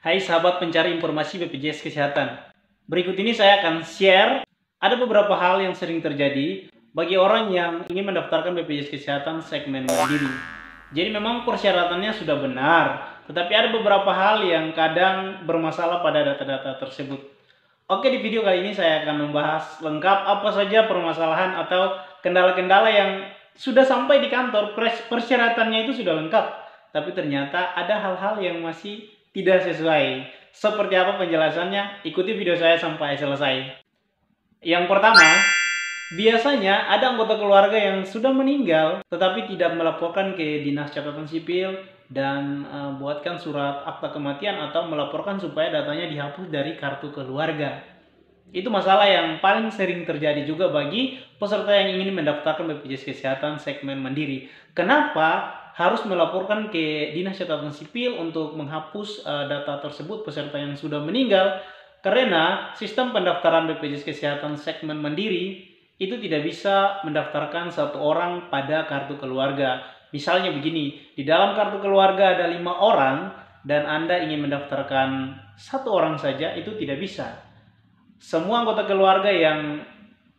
Hai sahabat pencari informasi BPJS Kesehatan. Berikut ini saya akan share ada beberapa hal yang sering terjadi bagi orang yang ingin mendaftarkan BPJS Kesehatan segmen mandiri. Jadi memang persyaratannya sudah benar, tetapi ada beberapa hal yang kadang bermasalah pada data-data tersebut. Oke, di video kali ini saya akan membahas lengkap apa saja permasalahan atau kendala-kendala yang sudah sampai di kantor, persyaratannya itu sudah lengkap, tapi ternyata ada hal-hal yang masih tidak sesuai. Seperti apa penjelasannya? Ikuti video saya sampai selesai. Yang pertama, biasanya ada anggota keluarga yang sudah meninggal tetapi tidak melaporkan ke Dinas Catatan Sipil dan buatkan surat akta kematian atau melaporkan supaya datanya dihapus dari kartu keluarga. Itu masalah yang paling sering terjadi juga bagi peserta yang ingin mendaftarkan BPJS Kesehatan segmen mandiri. Kenapa harus melaporkan ke Dinas Catatan Sipil untuk menghapus data tersebut peserta yang sudah meninggal? Karena sistem pendaftaran BPJS Kesehatan segmen mandiri itu tidak bisa mendaftarkan satu orang pada kartu keluarga. Misalnya begini, di dalam kartu keluarga ada 5 orang dan Anda ingin mendaftarkan satu orang saja, itu tidak bisa. Semua anggota keluarga yang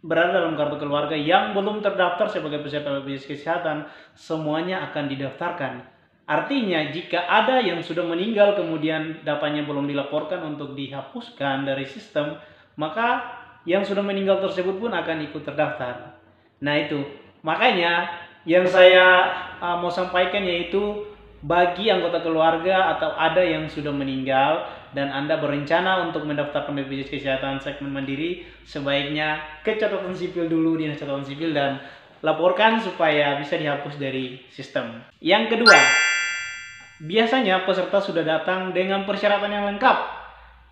berada dalam kartu keluarga yang belum terdaftar sebagai peserta BPJS Kesehatan, semuanya akan didaftarkan. Artinya jika ada yang sudah meninggal kemudian datanya belum dilaporkan untuk dihapuskan dari sistem, maka yang sudah meninggal tersebut pun akan ikut terdaftar. Nah itu, makanya yang saya mau sampaikan yaitu bagi anggota keluarga atau ada yang sudah meninggal dan Anda berencana untuk mendaftarkan BPJS Kesehatan segmen mandiri, sebaiknya ke catatan sipil dulu, Dinas Catatan Sipil, dan laporkan supaya bisa dihapus dari sistem. Yang kedua, biasanya peserta sudah datang dengan persyaratan yang lengkap,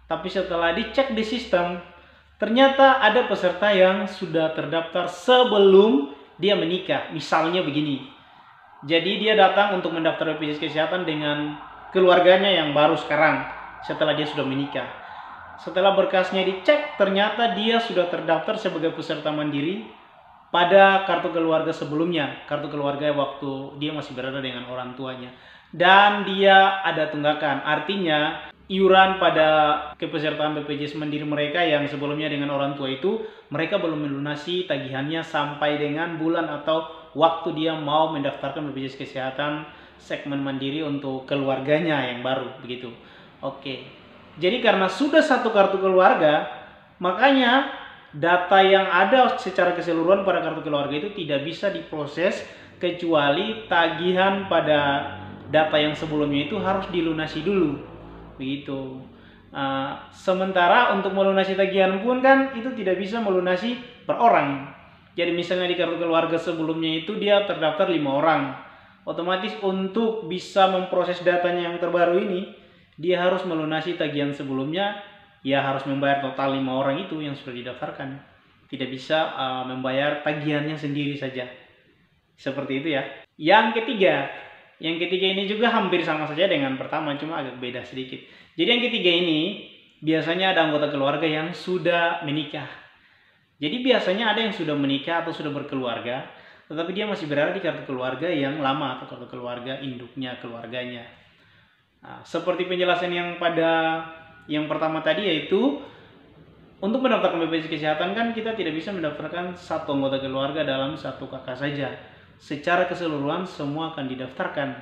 tapi setelah dicek di sistem, ternyata ada peserta yang sudah terdaftar sebelum dia menikah. Misalnya begini, jadi dia datang untuk mendaftar BPJS Kesehatan dengan keluarganya yang baru sekarang setelah dia sudah menikah. Setelah berkasnya dicek, ternyata dia sudah terdaftar sebagai peserta mandiri pada kartu keluarga sebelumnya, kartu keluarga waktu dia masih berada dengan orang tuanya, dan dia ada tunggakan. Artinya iuran pada kepesertaan BPJS mandiri mereka yang sebelumnya dengan orang tua itu, mereka belum melunasi tagihannya sampai dengan bulan atau waktu dia mau mendaftarkan BPJS Kesehatan segmen mandiri untuk keluarganya yang baru, begitu. Oke, jadi karena sudah satu kartu keluarga, makanya data yang ada secara keseluruhan pada kartu keluarga itu tidak bisa diproses kecuali tagihan pada data yang sebelumnya itu harus dilunasi dulu, begitu. Sementara untuk melunasi tagihan pun kan itu tidak bisa melunasi per orang. Jadi misalnya di kartu keluarga sebelumnya itu dia terdaftar 5 orang, otomatis untuk bisa memproses datanya yang terbaru ini, dia harus melunasi tagihan sebelumnya, ya harus membayar total 5 orang itu yang sudah didaftarkan. Tidak bisa membayar tagihannya sendiri saja. Seperti itu ya. Yang ketiga ini juga hampir sama saja dengan pertama, cuma agak beda sedikit. Jadi yang ketiga ini biasanya ada anggota keluarga yang sudah menikah. Jadi biasanya ada yang sudah menikah atau sudah berkeluarga, tetapi dia masih berada di kartu keluarga yang lama atau kartu keluarga induknya, keluarganya. Nah, seperti penjelasan yang pada yang pertama tadi, yaitu untuk mendaftarkan BPJS Kesehatan kan kita tidak bisa mendaftarkan satu anggota keluarga dalam satu kakak saja. Secara keseluruhan semua akan didaftarkan.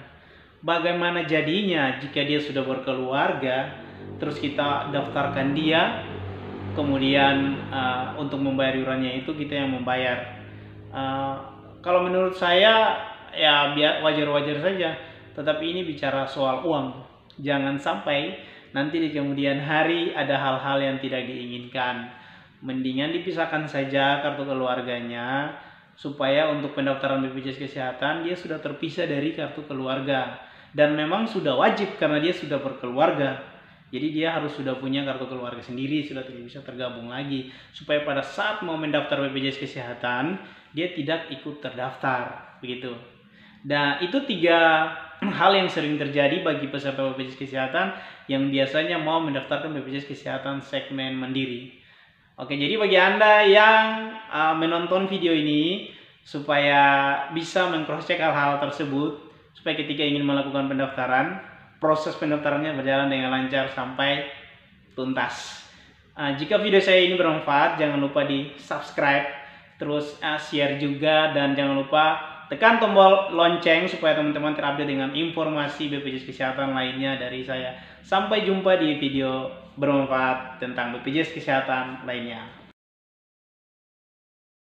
Bagaimana jadinya jika dia sudah berkeluarga, terus kita daftarkan dia, kemudian untuk membayar iurannya itu kita yang membayar. Kalau menurut saya ya wajar-wajar saja, tetapi ini bicara soal uang. Jangan sampai nanti di kemudian hari ada hal-hal yang tidak diinginkan. Mendingan dipisahkan saja kartu keluarganya, supaya untuk pendaftaran BPJS Kesehatan dia sudah terpisah dari kartu keluarga. Dan memang sudah wajib karena dia sudah berkeluarga. Jadi dia harus sudah punya kartu keluarga sendiri, sudah tidak bisa tergabung lagi. Supaya pada saat mau mendaftar BPJS Kesehatan, dia tidak ikut terdaftar, begitu. Nah, itu 3 hal yang sering terjadi bagi peserta BPJS Kesehatan yang biasanya mau mendaftarkan BPJS Kesehatan segmen mandiri. Oke, jadi bagi Anda yang menonton video ini, supaya bisa meng-cross check hal-hal tersebut, supaya ketika ingin melakukan pendaftaran, proses pendaftarannya berjalan dengan lancar sampai tuntas. Jika video saya ini bermanfaat, jangan lupa di subscribe, terus share juga, dan jangan lupa tekan tombol lonceng supaya teman-teman terupdate dengan informasi BPJS Kesehatan lainnya dari saya. Sampai jumpa di video bermanfaat tentang BPJS Kesehatan lainnya.